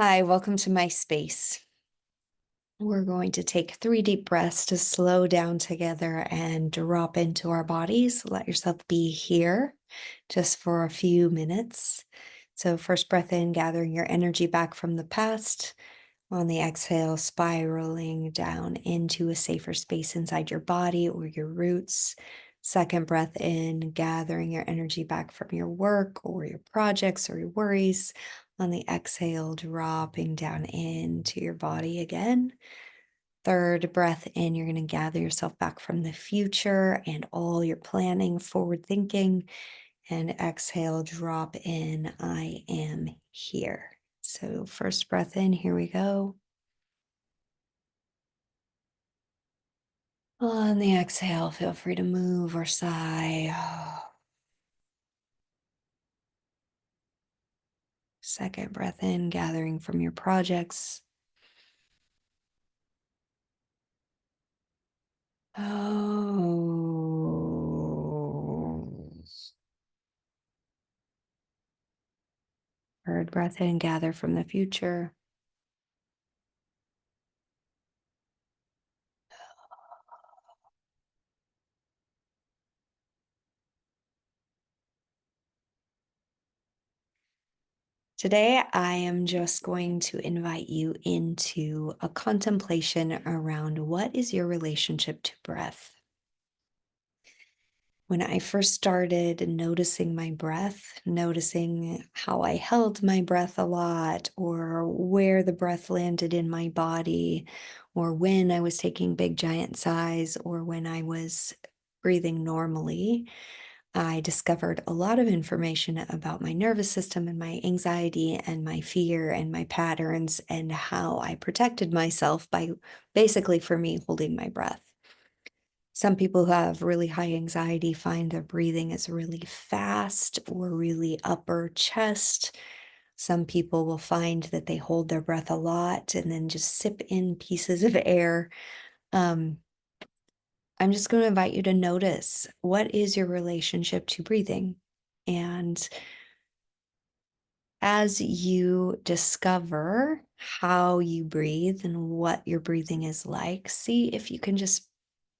Hi, welcome to my space. We're going to take 3 deep breaths to slow down together and drop into our bodies. Let yourself be here just for a few minutes. So, first breath in, gathering your energy back from the past. On the exhale, spiraling down into a safer space inside your body or your roots. Second breath in, gathering your energy back from your work or your projects or your worries. On the exhale, dropping down into your body again. Third breath in, you're going to gather yourself back from the future and all your planning, forward thinking. And exhale, drop in. I am here. So, first breath in, here we go. On the exhale, feel free to move or sigh. Second breath in, gathering from your projects. Oh. Third breath in, gather from the future. Today, I am just going to invite you into a contemplation around what is your relationship to breath. When I first started noticing my breath, noticing how I held my breath a lot, or where the breath landed in my body, or when I was taking big giant sighs, or when I was breathing normally, I discovered a lot of information about my nervous system and my anxiety and my fear and my patterns and how I protected myself by basically, for me, holding my breath. Some people who have really high anxiety find their breathing is really fast or really upper chest. Some people will find that they hold their breath a lot and then just sip in pieces of air. Um, I'm just going to invite you to notice, what is your relationship to breathing? And as you discover how you breathe and what your breathing is like, see if you can just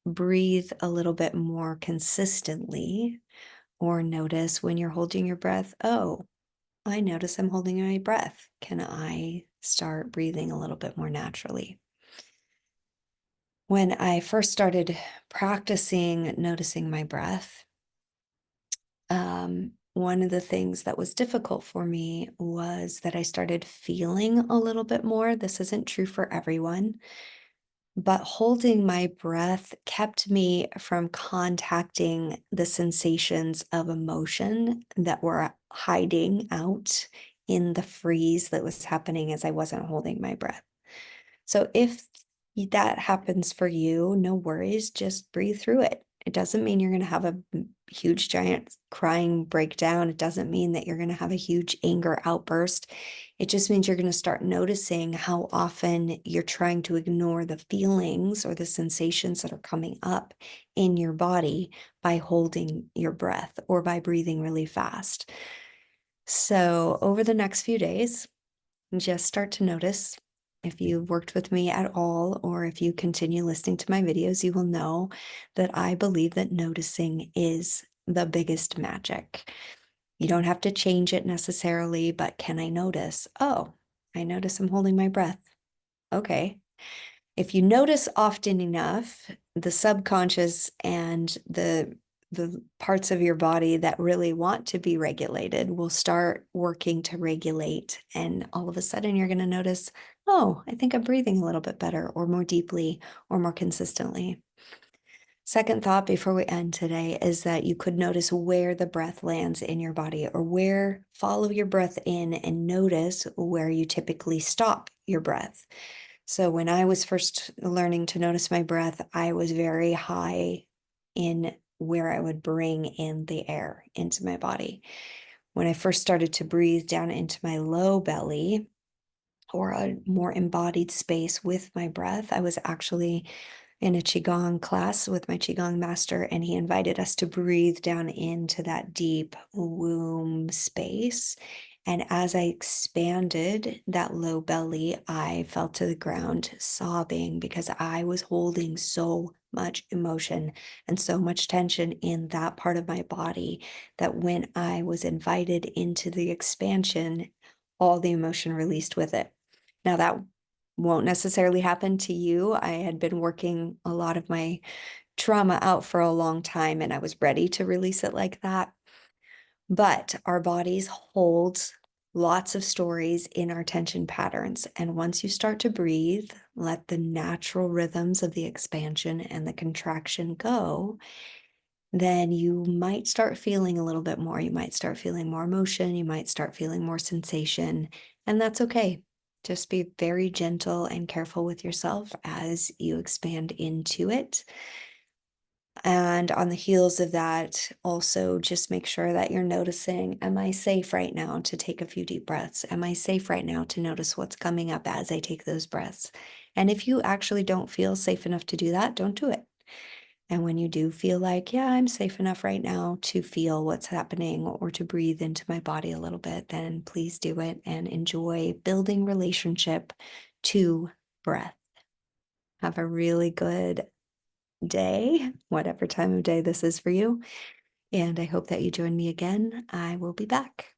breathe a little bit more consistently, or notice when you're holding your breath. Oh, I notice I'm holding my breath. Can I start breathing a little bit more naturally? When I first started practicing noticing my breath, one of the things that was difficult for me was that I started feeling a little bit more. This isn't true for everyone, but holding my breath kept me from contacting the sensations of emotion that were hiding out in the freeze that was happening as I wasn't holding my breath. So if that happens for you, no worries, just breathe through it. It doesn't mean you're going to have a huge, giant crying breakdown. It doesn't mean that you're going to have a huge anger outburst. It just means you're going to start noticing how often you're trying to ignore the feelings or the sensations that are coming up in your body by holding your breath or by breathing really fast. So, over the next few days, just start to notice. If you've worked with me at all, or if you continue listening to my videos, you will know that I believe that noticing is the biggest magic. You don't have to change it necessarily, but can I notice? Oh, I notice I'm holding my breath. Okay. If you notice often enough, the subconscious and the parts of your body that really want to be regulated will start working to regulate. And all of a sudden, you're going to notice, oh, I think I'm breathing a little bit better, or more deeply, or more consistently. Second thought before we end today is that you could notice where the breath lands in your body, or where follow your breath in and notice where you typically stop your breath. So when I was first learning to notice my breath, I was very high in where I would bring in the air into my body. When I first started to breathe down into my low belly, or a more embodied space with my breath, I was actually in a Qigong class with my Qigong master, and he invited us to breathe down into that deep womb space. And as I expanded that low belly, I fell to the ground sobbing because I was holding so much emotion and so much tension in that part of my body that when I was invited into the expansion, all the emotion released with it. Now, that won't necessarily happen to you. I had been working a lot of my trauma out for a long time and I was ready to release it like that. But our bodies hold lots of stories in our tension patterns. And once you start to breathe, let the natural rhythms of the expansion and the contraction go, then you might start feeling a little bit more. You might start feeling more emotion. You might start feeling more sensation. And that's okay. Just be very gentle and careful with yourself as you expand into it. And on the heels of that, also just make sure that you're noticing, am I safe right now to take a few deep breaths? Am I safe right now to notice what's coming up as I take those breaths? And if you actually don't feel safe enough to do that, don't do it. And when you do feel like, yeah, I'm safe enough right now to feel what's happening or to breathe into my body a little bit, then please do it and enjoy building relationship to breath. Have a really good day, whatever time of day this is for you. And I hope that you join me again. I will be back.